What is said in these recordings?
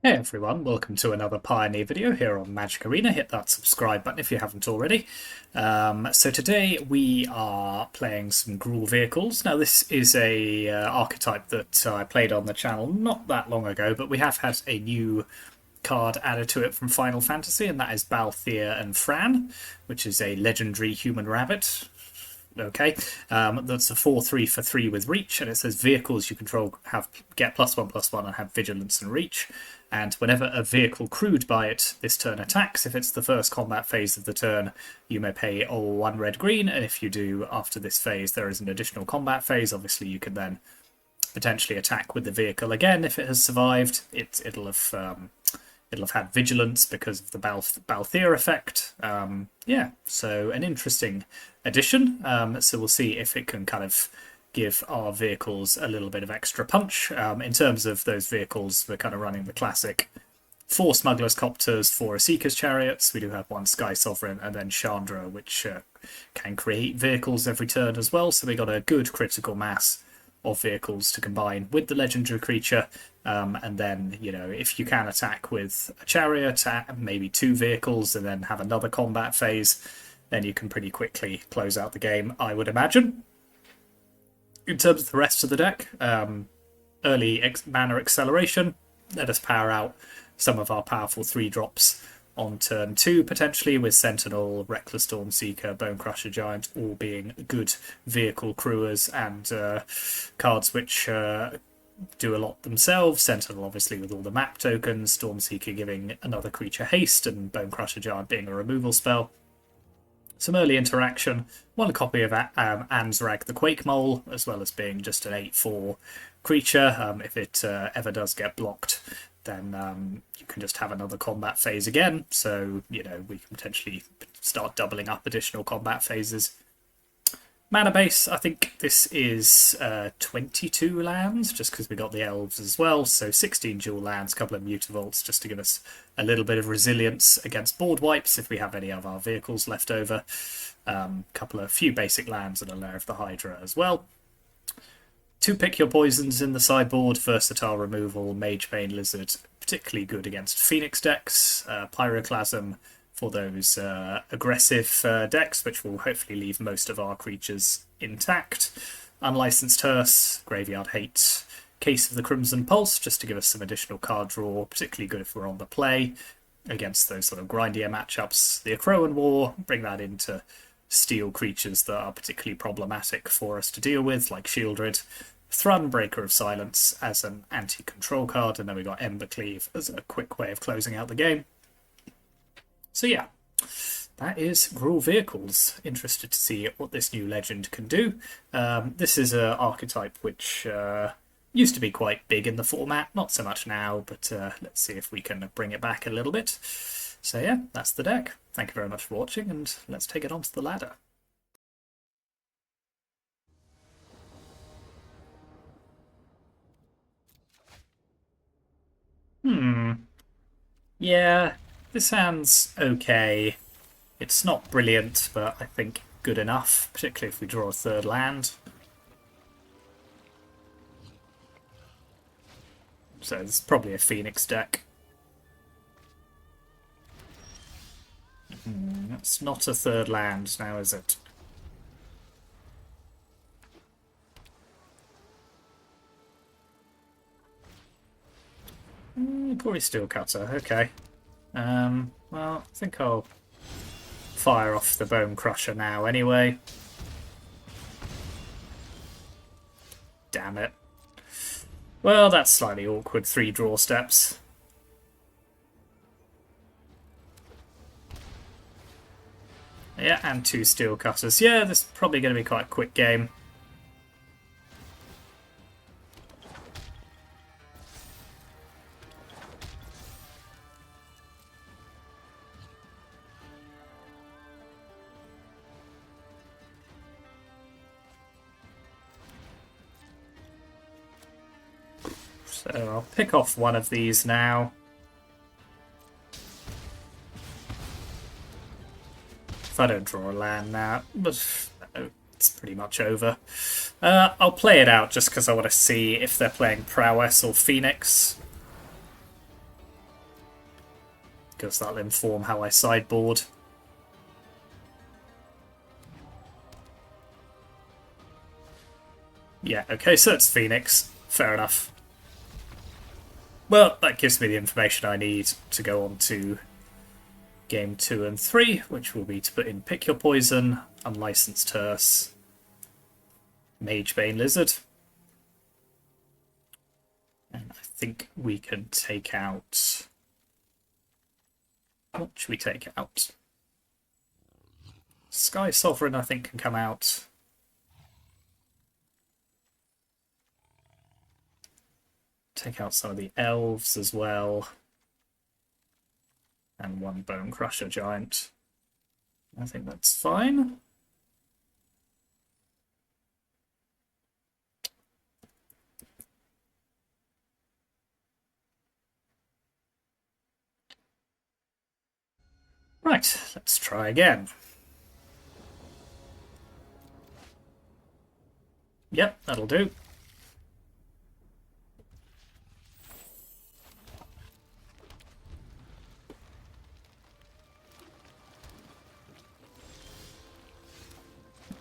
Hey everyone, welcome to another Pioneer video here on Magic Arena. Hit that subscribe button if you haven't already. So today we are playing some Gruul Vehicles. Now this is a archetype that I played on the channel not that long ago, but we have had a new card added to it from Final Fantasy, and that is Balthier and Fran, which is a legendary human rabbit. Okay, that's a 4/3 for 3 with reach, and it says vehicles you control get +1/+1 and have vigilance and reach. And whenever a vehicle crewed by it this turn attacks, if it's the first combat phase of the turn, you may pay 1 red-green, and if you do after this phase, there is an additional combat phase. Obviously, you can then potentially attack with the vehicle again if it has survived. It'll have had vigilance because of the Balthier effect. Yeah, so an interesting addition. So we'll see if it can kind of give our vehicles a little bit of extra punch. In terms of those vehicles, we're kind of running the classic 4 Smuggler's Copters, 4 Seeker's Chariots. We do have 1 Sky Sovereign and then Chandra, which can create vehicles every turn as well. So we got a good critical mass of vehicles to combine with the legendary creature, and then, you know, if you can attack with a chariot, maybe 2 vehicles, and then have another combat phase, then you can pretty quickly close out the game, I would imagine. In terms of the rest of the deck, early mana acceleration, let us power out some of our powerful 3-drops on turn 2, potentially, with Sentinel, Reckless Stormseeker, Bonecrusher Giant all being good vehicle crewers and cards which do a lot themselves. Sentinel, obviously, with all the map tokens, Stormseeker giving another creature haste, and Bonecrusher Giant being a removal spell. Some early interaction, 1 copy of Ansrag the Quake Mole, as well as being just an 8/4 creature. If it ever does get blocked, then you can just have another combat phase again. So, you know, we can potentially start doubling up additional combat phases. Mana base, I think this is 22 lands, just because we got the elves as well. So 16 dual lands, couple of mutavaults, just to give us a little bit of resilience against board wipes if we have any of our vehicles left over. Few basic lands and a Lair of the Hydra as well. 2 pick your poisons in the sideboard, versatile removal, Magebane Lizard, particularly good against Phoenix decks, Pyroclasm for those aggressive decks, which will hopefully leave most of our creatures intact. Unlicensed Hearse, Graveyard Hate, Case of the Crimson Pulse, just to give us some additional card draw, particularly good if we're on the play against those sort of grindier matchups. The Akroan War, bring that into steel creatures that are particularly problematic for us to deal with, like Shieldred. Thrun, Breaker of Silence as an anti-control card, and then we got Embercleave as a quick way of closing out the game. So yeah, that is Gruul Vehicles. Interested to see what this new legend can do. This is an archetype which used to be quite big in the format, not so much now, but let's see if we can bring it back a little bit. So yeah, that's the deck. Thank you very much for watching, and let's take it onto the ladder. Yeah, this sounds okay. It's not brilliant, but I think good enough, particularly if we draw a 3rd land. So it's probably a Phoenix deck. That's not a 3rd land now, is it? Probably Steelcutter, okay. Well, I think I'll fire off the Bonecrusher now anyway. Damn it. Well, that's slightly awkward. 3 draw steps. Yeah, and 2 Steelcutters. Yeah, this is probably going to be quite a quick game. So I'll pick off one of these now. If I don't draw a land now, but it's pretty much over. I'll play it out just because I want to see if they're playing Prowess or Phoenix. because that'll inform how I sideboard. Yeah, okay, so it's Phoenix. Fair enough. Well, that gives me the information I need to go on to game 2 and 3, which will be to put in Pick Your Poison, Unlicensed Hearse, Magebane Lizard. And I think we can take out... What should we take out? Sky Sovereign, I think, can come out. Take out some of the elves as well. And one Bone Crusher Giant. I think that's fine. Right, let's try again. Yep, that'll do.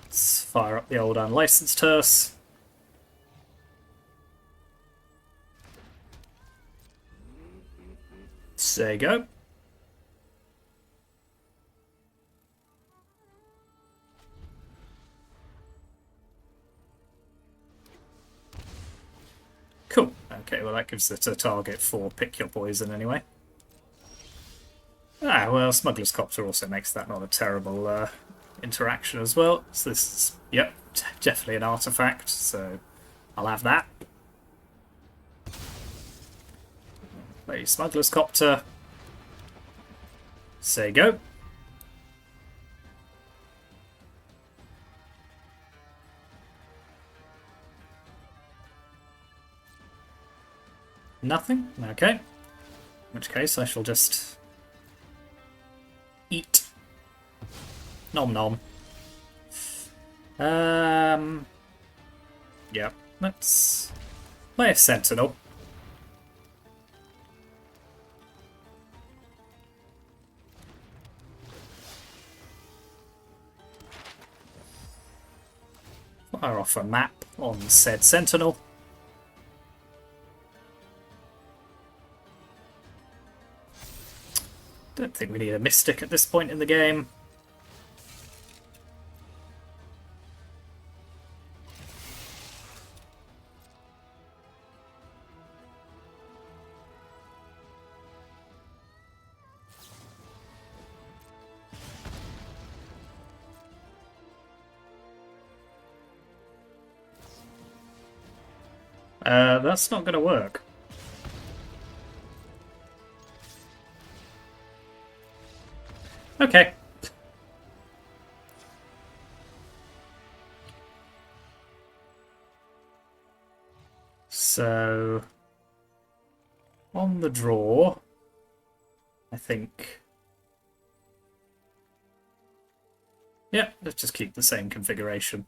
Let's fire up the old Unlicensed Hearse. There you go. Cool. Okay, well that gives it a target for Pick Your Poison anyway. Ah, well, Smuggler's Copter also makes that not a terrible interaction as well. So this is, yep, definitely an artifact, so I'll have that. Play Smuggler's Copter. There you go. Nothing? Okay. In which case I shall just eat. Nom nom. Yeah, let's play a Sentinel. Fire off a map on said Sentinel. Don't think we need a Mystic at this point in the game. That's not going to work. Okay. So, on the draw, I think... Yeah, let's just keep the same configuration.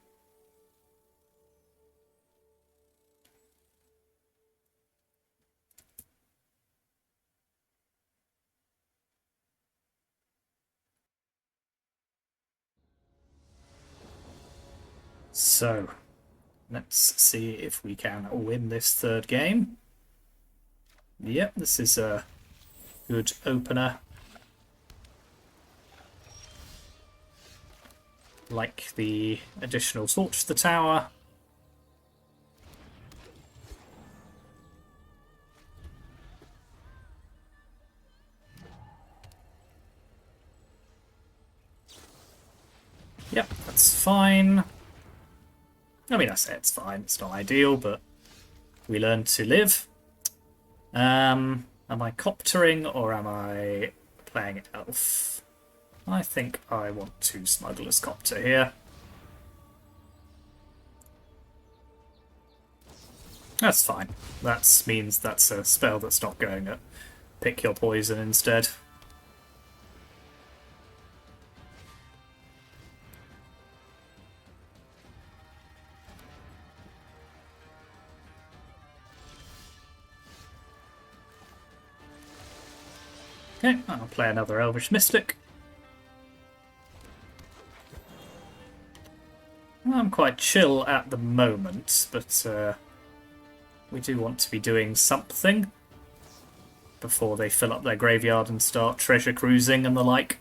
So, let's see if we can win this third game. Yep, this is a good opener. Like the additional torch to the tower. Yep, that's fine. I mean, I say it's fine. It's not ideal, but we learn to live. Am I coptering or am I playing elf? I think I want to Smuggler's Copter here. That's fine. That means that's a spell that's not going to Pick Your Poison instead. Okay, I'll play another Elvish Mystic. I'm quite chill at the moment, but we do want to be doing something before they fill up their graveyard and start treasure cruising and the like.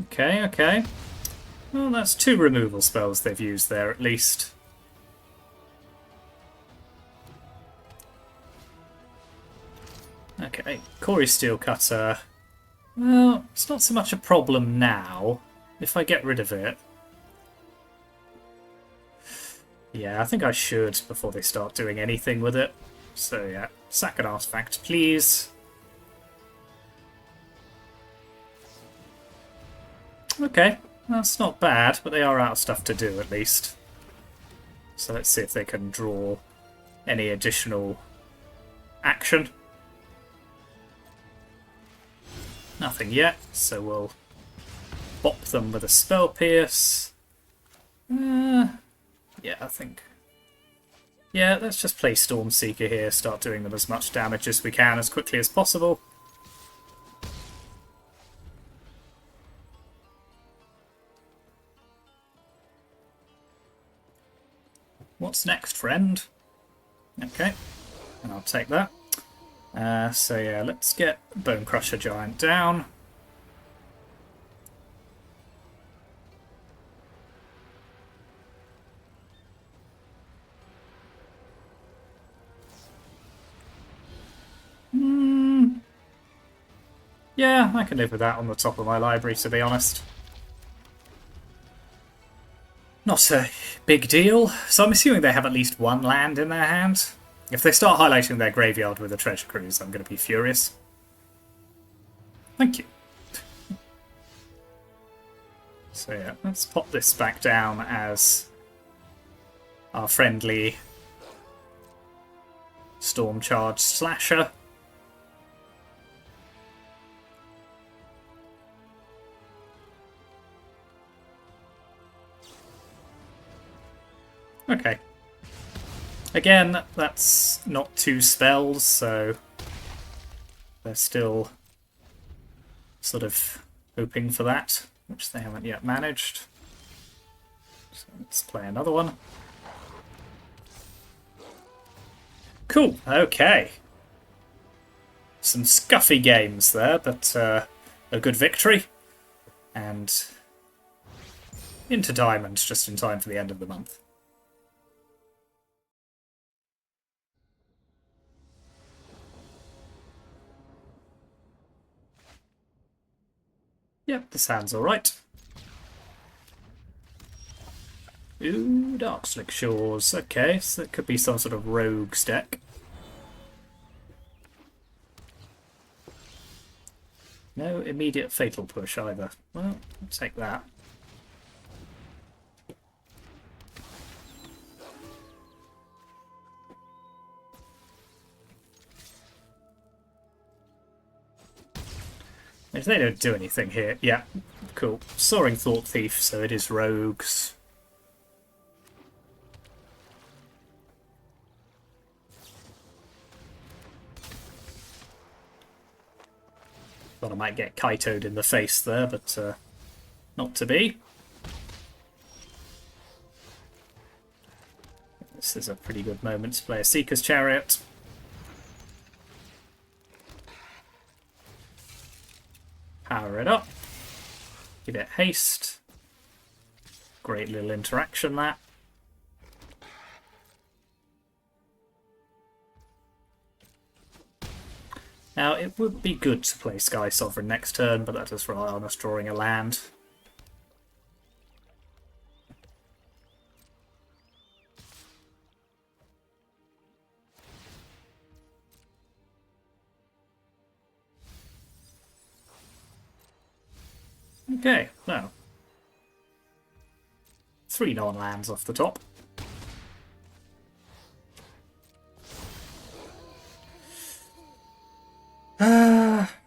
Okay, okay. Well, that's 2 removal spells they've used there, at least. Okay, Corey Steelcutter. Well, it's not so much a problem now. If I get rid of it... Yeah, I think I should before they start doing anything with it. So yeah, sack an artifact, please. Okay, that's not bad, but they are out of stuff to do at least. So let's see if they can draw any additional action. Nothing yet, so we'll bop them with a Spell Pierce. Yeah, I think... Yeah, let's just play Stormseeker here, start doing them as much damage as we can as quickly as possible. What's next, friend? Okay, and I'll take that. So yeah, let's get Bone Crusher Giant down. Yeah, I can live with that on the top of my library, to be honest. Not a big deal. So I'm assuming they have at least 1 land in their hand. If they start highlighting their graveyard with a treasure cruise, I'm going to be furious. Thank you. So yeah, let's pop this back down as our friendly Storm Charge Slasher. Okay. Again, that's not 2 spells, so they're still sort of hoping for that, which they haven't yet managed. So let's play another one. Cool, okay. Some scuffy games there, but a good victory. And into Diamonds just in time for the end of the month. Yep, this hand's alright. Ooh, Darkslick Shores. Okay, so it could be some sort of rogues deck. No immediate fatal push either. Well, I'll take that. If they don't do anything here, yeah, cool. Soaring Thought Thief, so it is rogues. Thought I might get Kaito'd in the face there, but not to be. This is a pretty good moment to play a Seeker's Chariot. Power it up. Give it haste. Great little interaction, that. Now, it would be good to play Sky Sovereign next turn, but that does rely on us drawing a land. Okay, well. 3 non-lands off the top.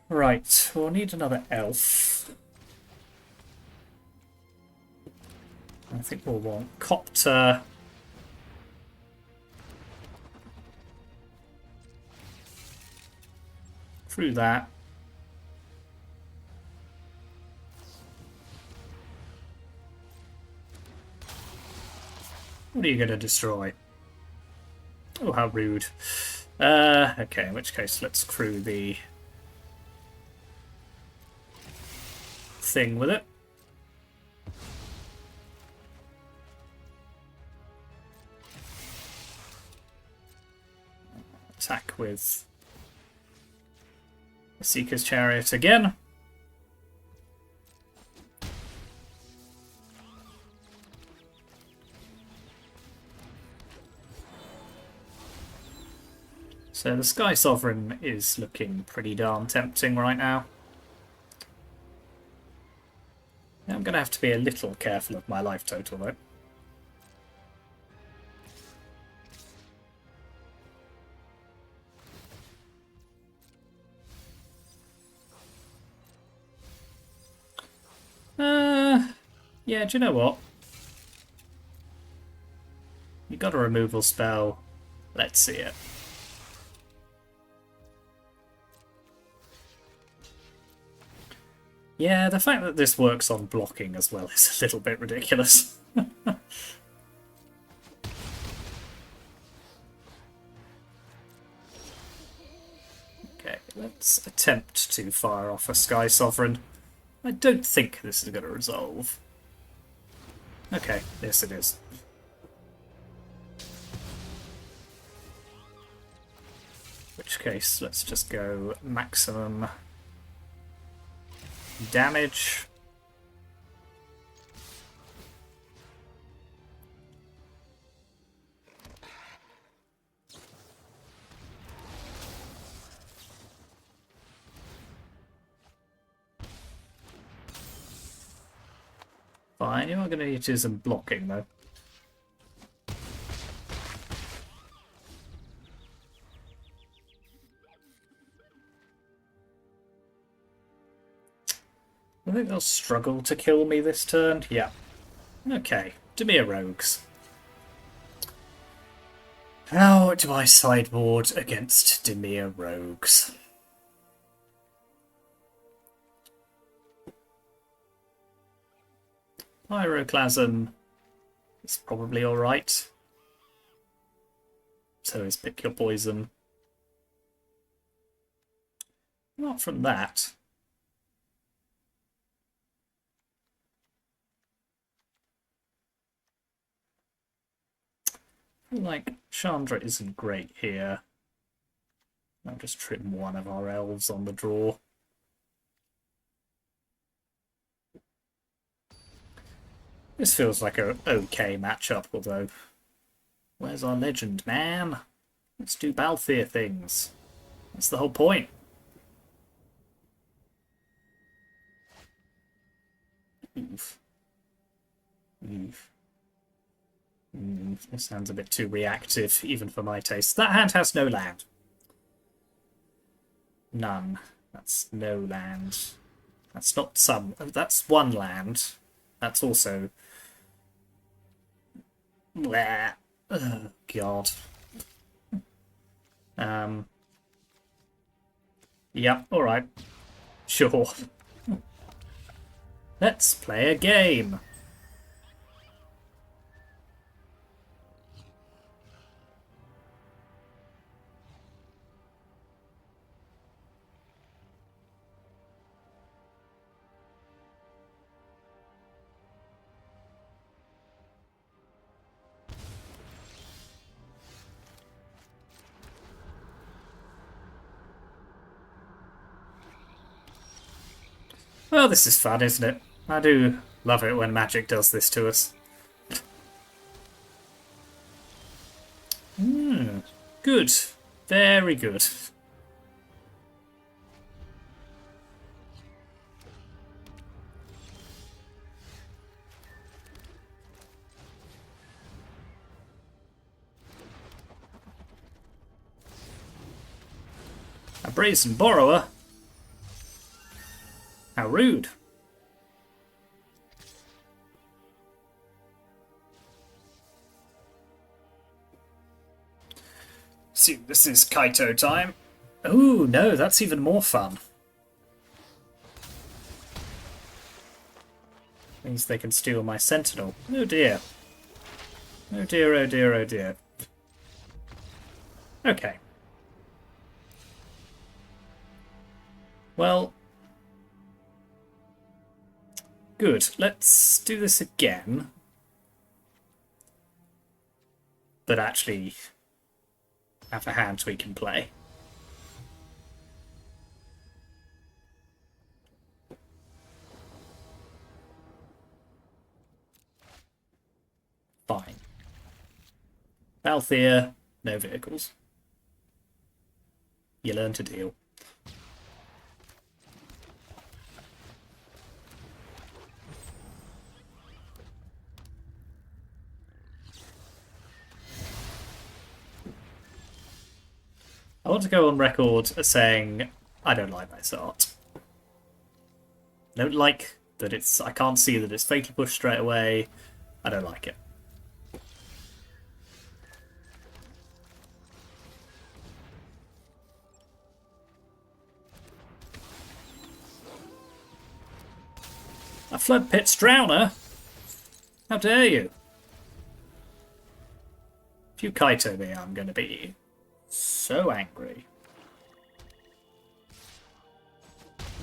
Right, we'll need another elf. I think we'll want Copter. Through that. What are you going to destroy? Oh, how rude. Okay, in which case let's crew the thing with it. Attack with the Seeker's Chariot again. So the Sky Sovereign is looking pretty darn tempting right now. I'm going to have to be a little careful of my life total though. Yeah, do you know what? You got a removal spell. Let's see it. Yeah, the fact that this works on blocking as well is a little bit ridiculous. Okay, let's attempt to fire off a Sky Sovereign. I don't think this is going to resolve. Okay, yes it is. In which case, let's just go maximum damage. Fine, you are going to need to do some blocking though. I think they'll struggle to kill me this turn. Yeah. Okay, Dimir Rogues. How do I sideboard against Dimir Rogues? Pyroclasm is probably alright. So is Pick Your Poison. Not from that. I feel like Chandra isn't great here. I'll just trim one of our elves on the draw. This feels like an okay matchup, although... Where's our legend, man? Let's do Balthier things. That's the whole point. Oof. Oof. This sounds a bit too reactive, even for my taste. That hand has no land. None. That's no land. That's not some. That's one land. That's also... Bleh. Oh, God. Yep, alright. Sure. Let's play a game. Well, this is fun, isn't it? I do love it when Magic does this to us. Good. Very good. A Brazen Borrower. How rude. See, this is Kaito time. Ooh, no, that's even more fun. Means they can steal my sentinel. Oh dear. Oh dear, oh dear, oh dear. Okay. Well, good. Let's do this again. But actually have a hand we can play. Fine. Balthier, no vehicles. You learn to deal. I want to go on record as saying I don't like this art. I don't like that it's... I can't see that it's Fatal Push straight away. I don't like it. A Flood Pit's Drowner? How dare you? If you Kaito me, I'm going to be so angry.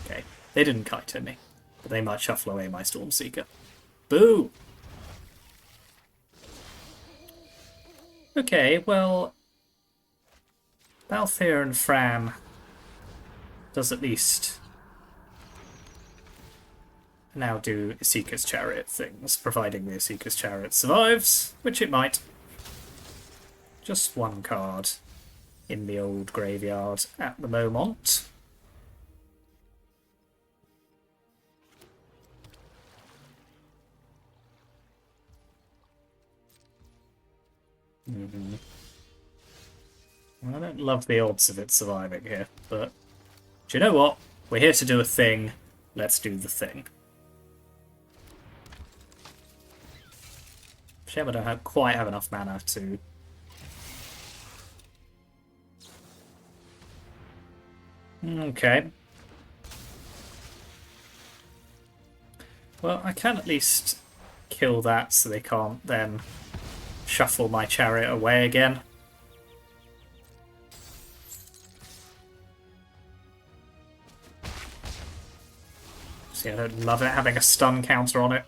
Okay, they didn't Kaito me, but they might shuffle away my Stormseeker. Boo! Okay, well, Balthier and Fran does at least now do Seeker's Chariot things, providing the Seeker's Chariot survives, which it might. Just one card in the old graveyard at the moment. I don't love the odds of it surviving here, but do you know what? We're here to do a thing. Let's do the thing. Shame I don't quite have enough mana to... Okay. Well, I can at least kill that so they can't then shuffle my chariot away again. See, I don't love it having a stun counter on it.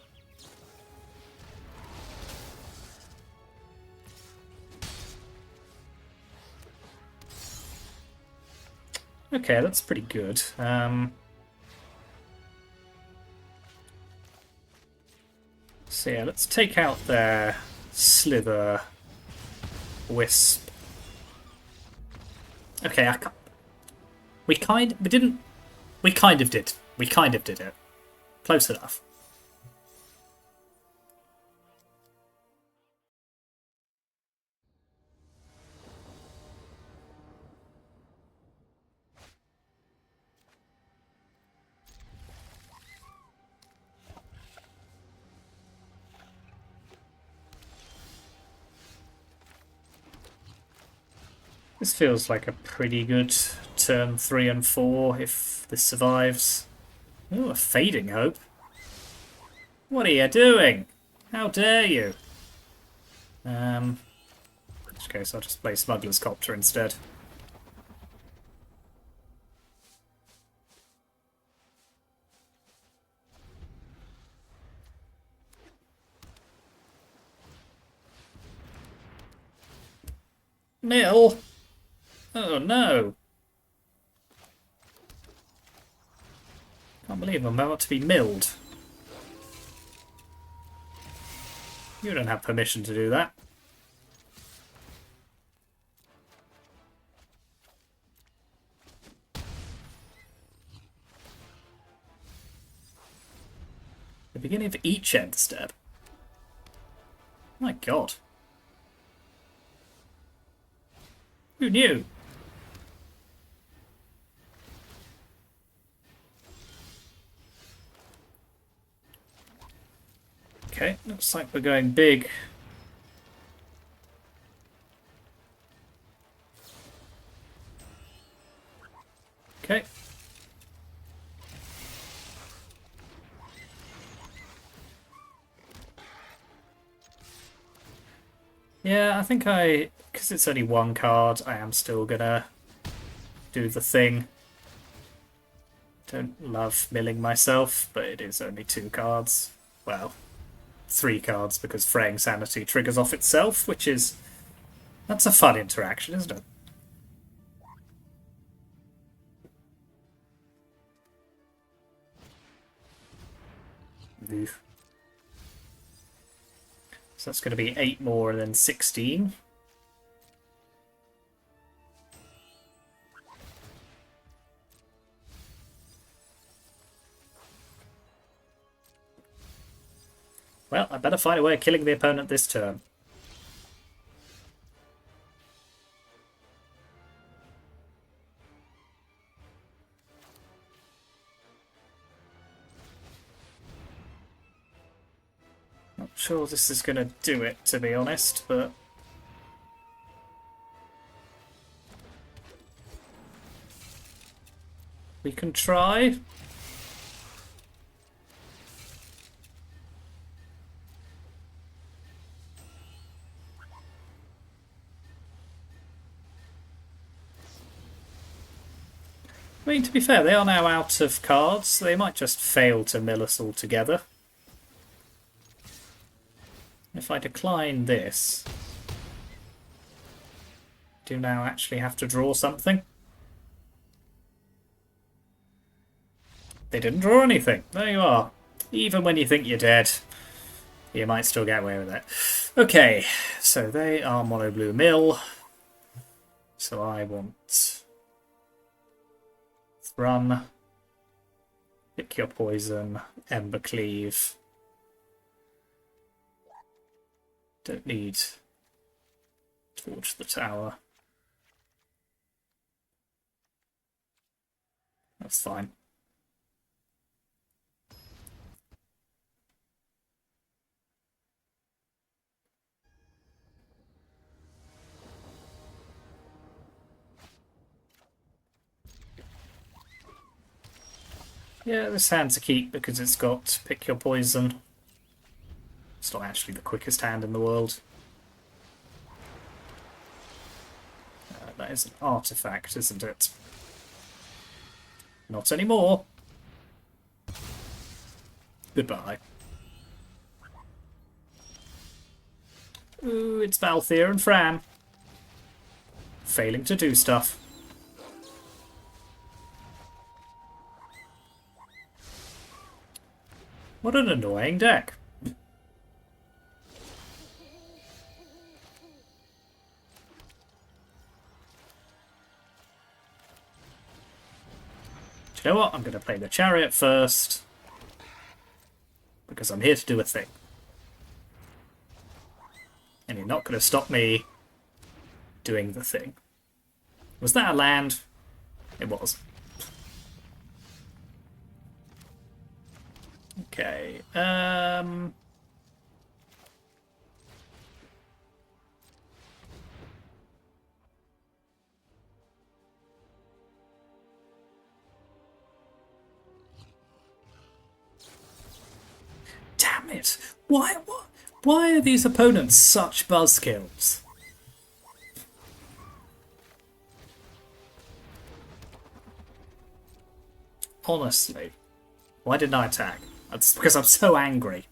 Okay, that's pretty good. So yeah, let's take out their Slither Wisp. Okay, we kind of did. We kind of did it. Close enough. This feels like a pretty good turn 3 and 4 if this survives. Ooh, a Fading Hope. What are you doing? How dare you? In which case I'll just play Smuggler's Copter instead. Mill? Oh no! Can't believe I'm about to be milled. You don't have permission to do that. The beginning of each end step. My god. Who knew? Okay, looks like we're going big. Okay. Yeah, I think because it's only one card, I am still gonna do the thing. Don't love milling myself, but it is only 2 cards. Well, 3 cards because Fraying Sanity triggers off itself, which is... That's a fun interaction, isn't it? Oof. So that's going to be 8 more and then 16. Well, I better find a way of killing the opponent this turn. Not sure this is going to do it, to be honest, but... we can try. I mean, to be fair, they are now out of cards, so they might just fail to mill us altogether. If I decline this, do you now actually have to draw something? They didn't draw anything. There you are. Even when you think you're dead, you might still get away with it. Okay, so they are mono blue mill. So I want Thrun, Pick Your Poison, Ember Cleave. Don't need Torch the Tower. That's fine. Yeah, this hand's a keep because it's got Pick Your Poison. It's not actually the quickest hand in the world. That is an artifact, isn't it? Not anymore. Goodbye. Ooh, it's Balthier and Fran. Failing to do stuff. What an annoying deck. Do you know what? I'm going to play the Chariot first. Because I'm here to do a thing. And you're not going to stop me doing the thing. Was that a land? It was. Okay. Damn it! Why are these opponents such buzzkills? Honestly, why didn't I attack? That's because I'm so angry.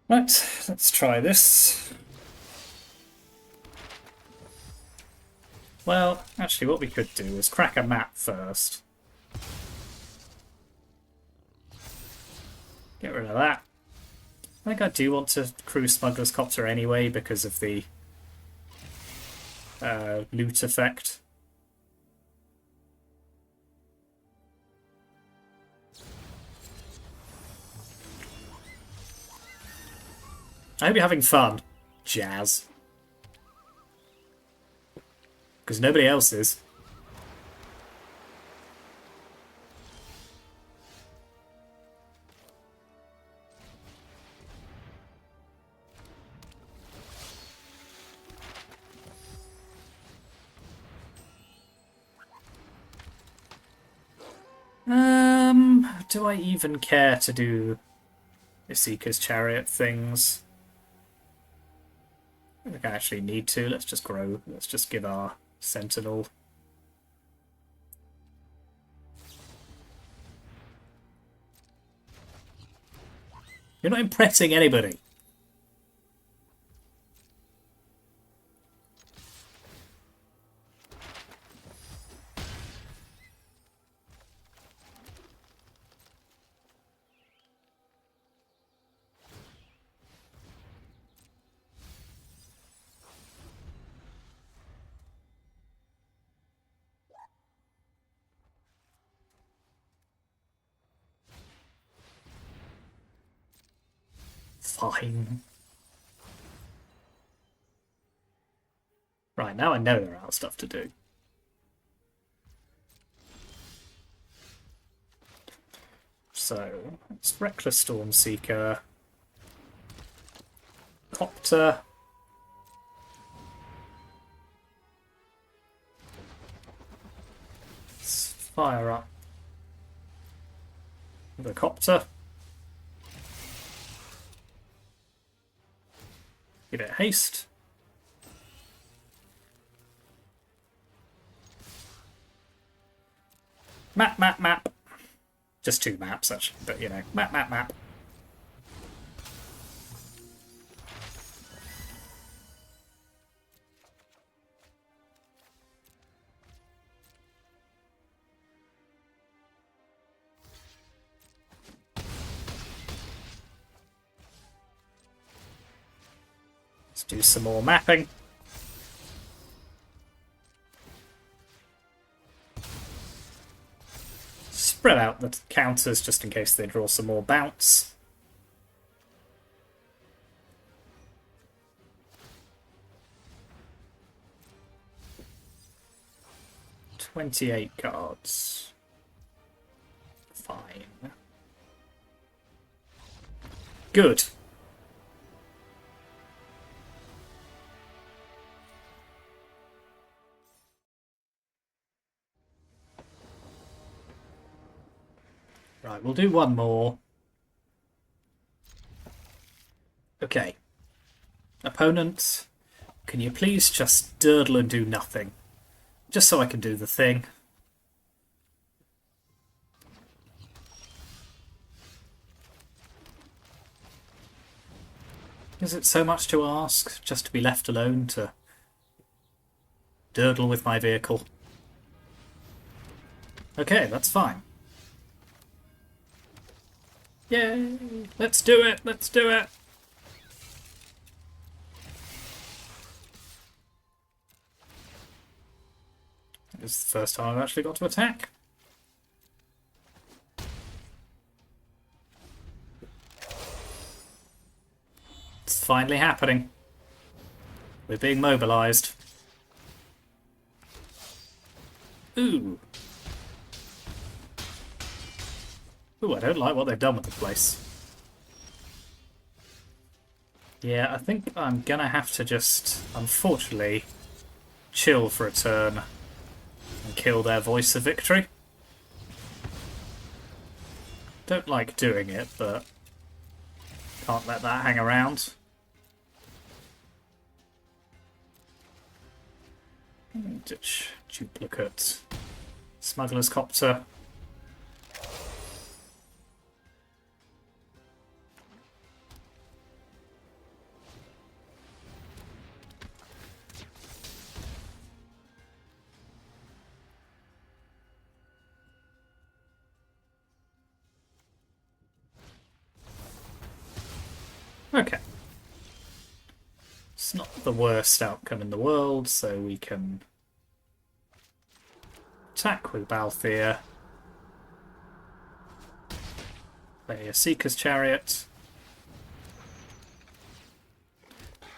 Right, let's try this. Well, actually what we could do is crack a map first. Get rid of that. I think I do want to crew Smuggler's Copter anyway because of the loot effect. I hope you're having fun, Jazz. Because nobody else is. Do I even care to do the Seeker's Chariot things? I think I actually need to. Let's just grow. Let's just give our Sentinel. You're not impressing anybody. Fine. Right, now I know there are stuff to do. So, it's Reckless Stormseeker, Copter, let's fire up the Copter, give it haste. Map. Just 2 maps, actually, but you know, map. Let's do some more mapping. Spread out the counters just in case they draw some more bounce. $28 cards. Fine. Good. Right, we'll do one more. Okay. Opponent, can you please just durdle and do nothing? Just so I can do the thing. Is it so much to ask just to be left alone to durdle with my vehicle? Okay, that's fine. Yay! Let's do it! Let's do it! This is the first time I've actually got to attack. It's finally happening. We're being mobilised. Ooh. Ooh, I don't like what they've done with the place. Yeah, I think I'm gonna have to just, unfortunately, chill for a turn and kill their Voice of Victory. Don't like doing it, but can't let that hang around. Ditch duplicate. Smuggler's Copter. Okay. It's not the worst outcome in the world, so we can attack with Balthier. Play a Seeker's Chariot.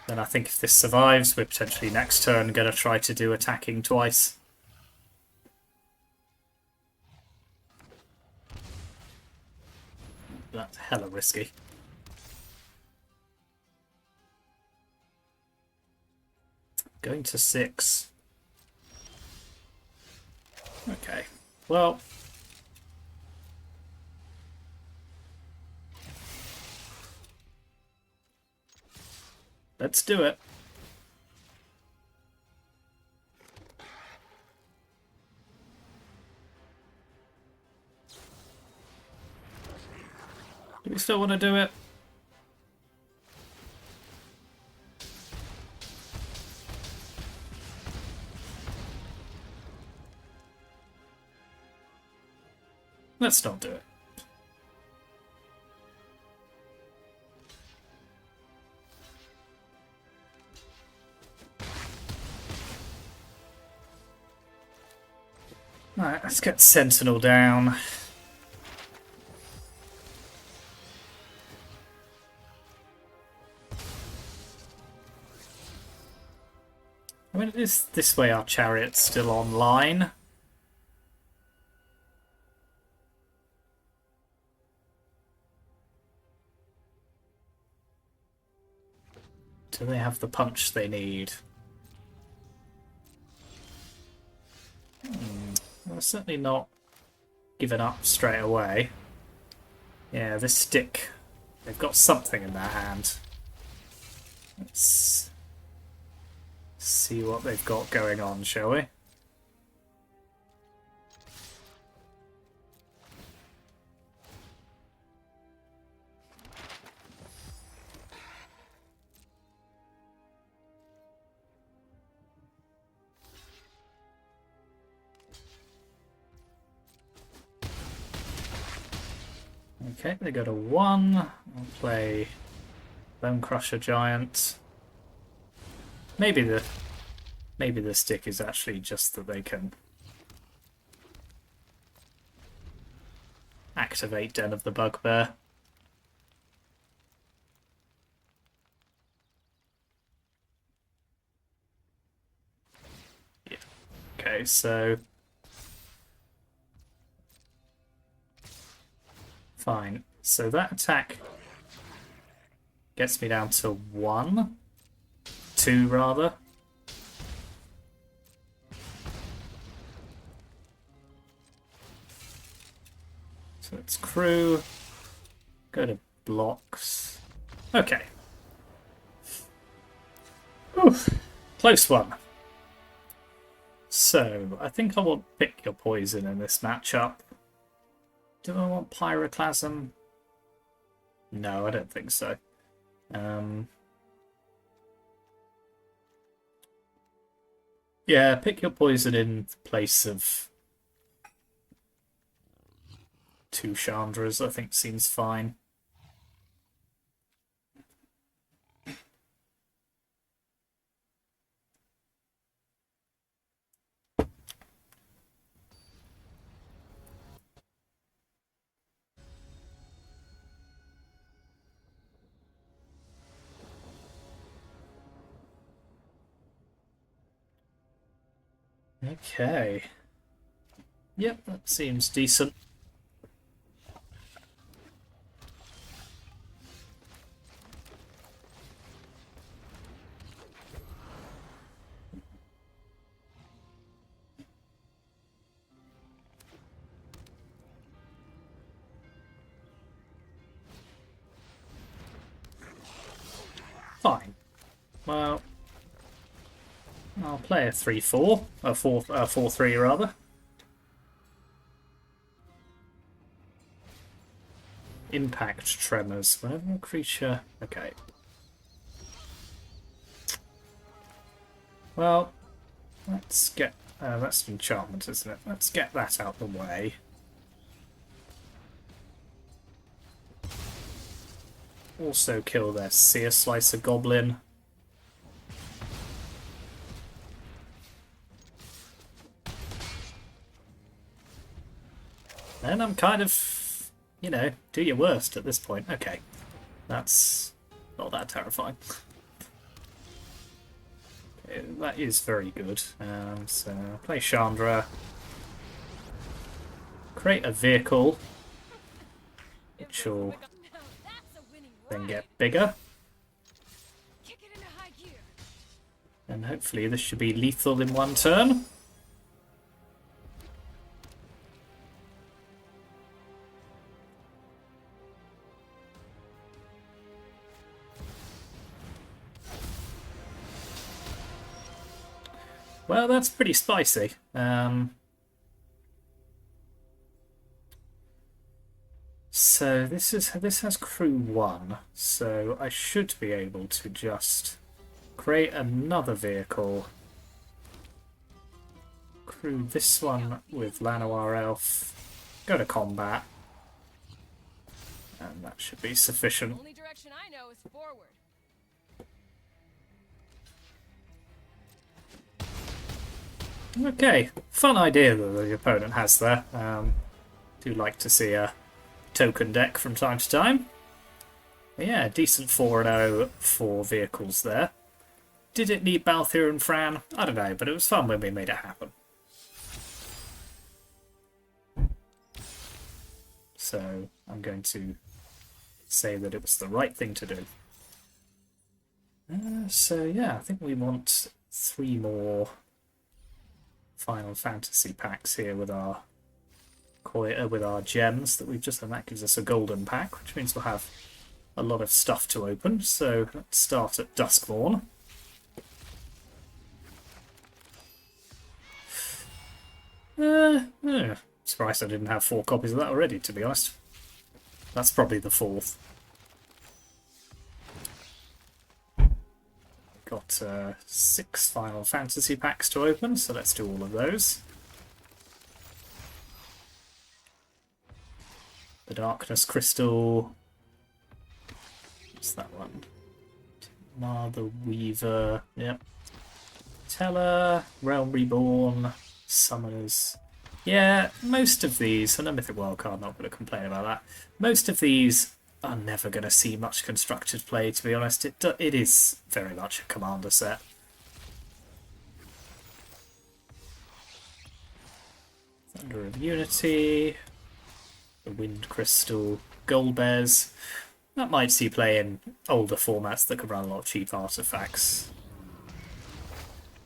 Then I think if this survives, we're potentially next turn going to try to do attacking twice. That's hella risky. Going to 6. Okay, well... let's do it. Do we still want to do it? Let's not do it. Alright, let's get Sentinel down. I mean, is this way our chariot's still online? Do they have the punch they need? Well, certainly not given up straight away. Yeah, this stick, they've got something in their hand. Let's see what they've got going on, shall we? Okay, they go to 1. I'll play Bone Crusher Giant. Maybe the stick is actually just that they can activate Den of the Bugbear. Yeah. Okay, so fine. So that attack gets me down to 1. 2 rather. So it's crew. Go to blocks. Okay. Oof. Close one. So I think I want Pick Your Poison in this matchup. Do I want Pyroclasm? No, I don't think so. Yeah, Pick Your Poison in place of 2 Chandras, I think seems fine. Okay. Yep, that seems decent. Fine. Well, I'll play a 3-4, a 4-3 rather. Impact Tremors. Whenever a creature... Okay. Well, let's get... that's an enchantment, isn't it? Let's get that out the way. Also kill their Seer Slicer Goblin. I'm kind of, you know, do your worst at this point. Okay, that's not that terrifying. Okay, that is very good. So play Chandra, create a vehicle, which will then get bigger. And hopefully this should be lethal in one turn. Well, that's pretty spicy. So this has crew 1, so I should be able to just create another vehicle. Crew this one with Lanoir Elf. Go to combat. And that should be sufficient. Only direction I know is forward. Okay, fun idea that the opponent has there. Do like to see a token deck from time to time. But yeah, decent 4-0 for vehicles there. Did it need Balthier and Fran? I don't know, but it was fun when we made it happen. So I'm going to say that it was the right thing to do. So yeah, I think we want 3 more Final Fantasy packs here with our gems that we've just done. That gives us a golden pack, which means we'll have a lot of stuff to open. So let's start at Duskborn. Surprised I didn't have 4 copies of that already, to be honest. That's probably the 4th. Got 6 Final Fantasy packs to open, so let's do all of those. The Darkness Crystal. What's that one? Mother Weaver. Yep. Teller, Realm Reborn, Summoners. Yeah, most of these, and a Mythic Wildcard, not going to complain about that. Most of these are never going to see much constructed play, to be honest. It is very much a commander set. Thunder of Unity, the Wind Crystal, Gold Bears. That might see play in older formats that can run a lot of cheap artifacts.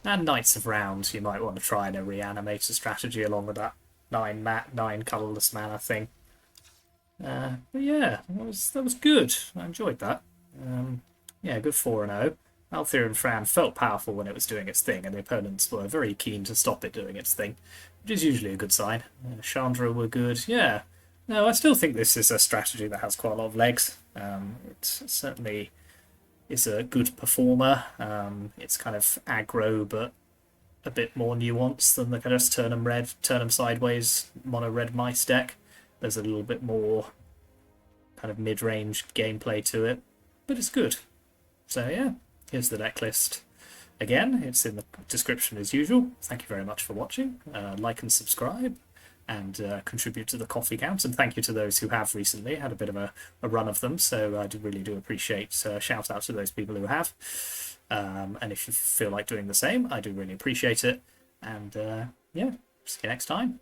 And Knights of Round, you might want to try in a reanimator strategy along with that 9 colourless mana thing. But yeah, that was good. I enjoyed that. Yeah, good 4-0. Balthier and Fran felt powerful when it was doing its thing, and the opponents were very keen to stop it doing its thing, which is usually a good sign. Chandra were good. Yeah, no, I still think this is a strategy that has quite a lot of legs. It certainly is a good performer. It's kind of aggro, but a bit more nuanced than the kind of turn 'em red, turn 'em sideways mono red mice deck. There's a little bit more kind of mid-range gameplay to it, but it's good. So yeah, here's the deck list. Again, it's in the description as usual. Thank you very much for watching. Like and subscribe, and contribute to the coffee count. And thank you to those who have recently. Had a bit of a run of them, so I really do appreciate. Shout out to those people who have. And if you feel like doing the same, I do really appreciate it. And yeah, see you next time.